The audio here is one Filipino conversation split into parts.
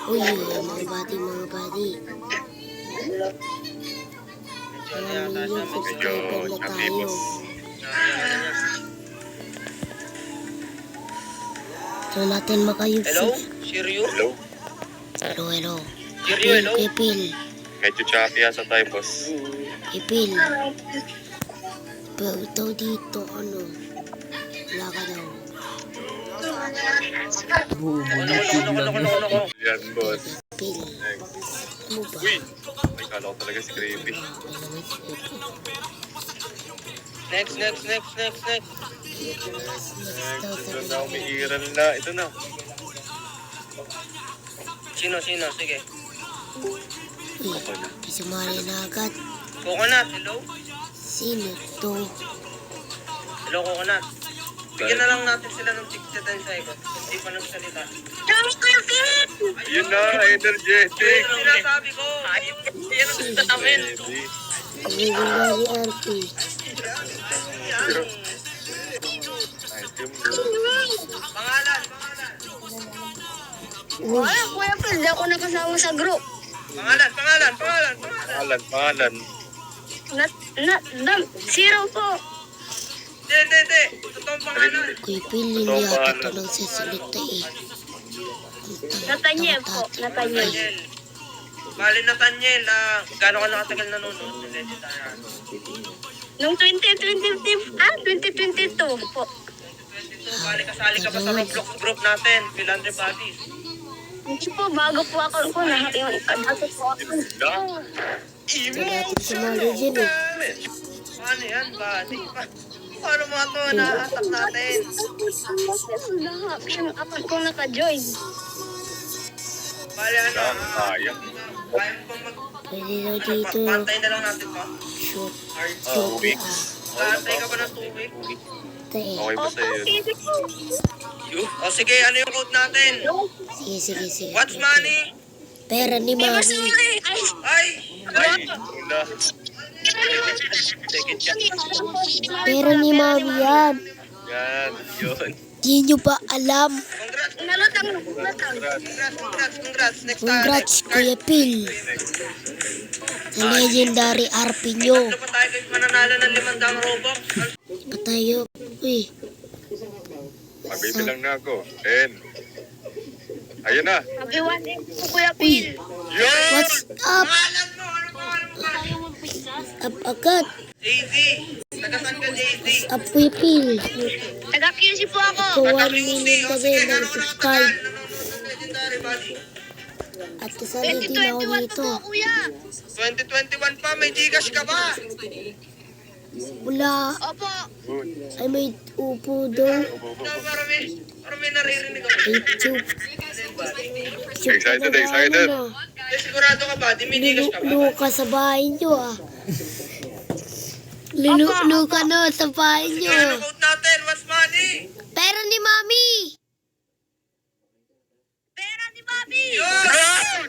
Uy, mga buddy. 1 million subscriber na tayo. So natin makayup. Hello? Shiryu? Hello. Shiryu, hello? Kepil. Medyo choppy sa tayo, boss. Kepil. Pero ito dito, wala ka daw. Yan, boss. Kepil. Ano ba? Uy! Ay, kala ko talaga si Creepy. Next. Ito na, umiiral na. Ito na. Sino? Sige. Uy, sumali na agad. Coconut, hello? Sino to? Hello, Coconut. Bigyan na lang natin sila ng 60 seconds. Hindi pa nagsalita. Yun na, energetic. Ayun ang sinasabi ko. Yan ang gusto namin. Legendary RP. Pangalan. Uy, Kuya Phil, di ako nakasama sa group. Pangalan. Zero po. Hindi. Totoong pangalan. Kepil, hindi yata ito lang sasalita eh. Nathaniel po. Nathaniel. Nathaniel. Bali, Nathaniel, gaano ka nakatagal nanonood ng Legendary? Noong 2022 po. 2022, bali kasali ka pa sa Roblox group natin, Philandry Buddies. Hindi po, bago po ako yung kadati po ako. Dati sumali dyan eh. Paano yan, buddy? Paano mga ito na-attack natin? Yung apat ko naka-join. Bali, Kaya. kaya mo bang Pwede daw dito. pantay na lang natin to? Shoot. Weeks. Pantay ka pa ng 2 weeks? Tayo. Okay ba sa'yo? O sige, ano yung code natin? Sige. What's money? Pera ni Mami. Ay! Wala. Pera ni Mami yan. Yan, yun. Di nyo ba alam? Congrats! Nalutang. Next Congrats, Kuya Phil. Sa legendary RP nyo. Ano pa tayo kayo mananalo ng 500 Robux? Patayo. Uy, Mabibi lang na ako. And, ayun na. Mag-iwan din po, Kuya Phil. Yun! what's up? Pangalan mo! Ano pangalan mo? Up agad. JZ! Nagasan ka, JZ? Up, Kuya Phil. Taga-QC po ako. So, 1 million na rin ang subscribe. Legendary Buddy. At kasali din ako 2021 dito. po, Kuya. 2021 pa, may Gcash ka ba? Wala. Opo. Ay, may upo daw. Parang may naririnig ako. YouTube. Excited. Sigurado ka ba? Di may Gcash ka ba? Luka sa bahay nyo ah. Luka na sa bahay nyo. Ano code natin? What's money? Pera ni Mami. Pera ni Mami. Yun!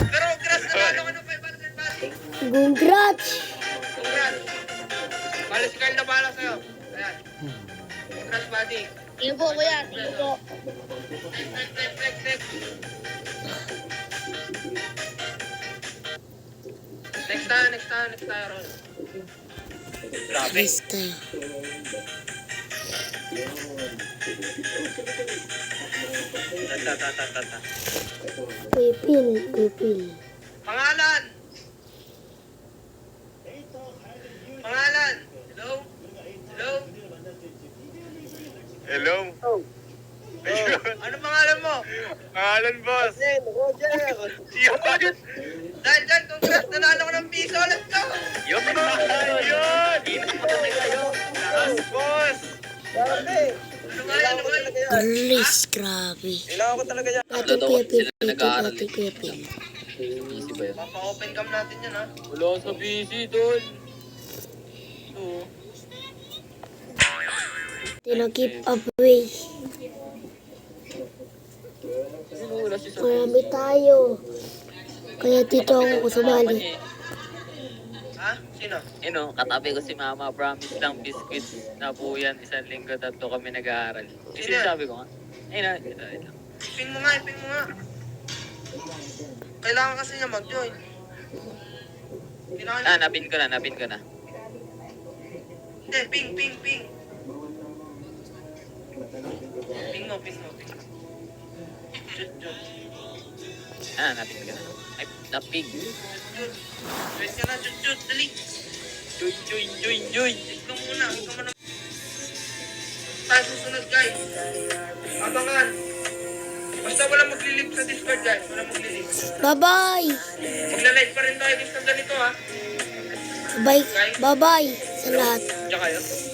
Pero congrats na lalo ka ng 500 buddy. Congrats. Congrats. Bale si Carl na bahala sa'yo. Ayan. Congrats buddy. Iyo po, Kuya. Iyo po. Next tayo, Ron. Grabe. Alis tayo. Ta. Kuya Phil. Pangalan. Hello? Hello? Ayun. Ano pangalan mo? Pangalan, boss. Roger. Yun. Dyan, congrats. Nanalo ko ng piso. Let's go. Yun. Boss. Ano ba yan? Alis, grabe. Kailangan ko talaga yan. Ating Kuya Phil. Ating Kuya Phil. Papa-open cam natin yan, ha? Wala sa busy, tol. Keep away. Marami tayo. Kaya dito ako sumali. Ha? Sino? Katabi ko si Mama, promise lang, biscuits na po yan, 1 linggo, 3 kami nag-aaral. Kasi Sino? sabi ko nga, ito. Ipin mo nga, ipin mo nga. Kailangan kasi niya mag-join. Kailangan niya. Napin ko na. Hindi, ping. Ping mo. Jut. Napin ko na. Ay, napig. Jut. Join ka na, jut. Dali. Join. Ito muna, huwag ka muna. Tayo susunod, guys. Abangan. Basta walang maglilip sa Discord, guys. Walang maglilip. Bye-bye. Magla-live pa rin tayo sa ganito, ha. Bye-bye sa lahat. Diyan kayo.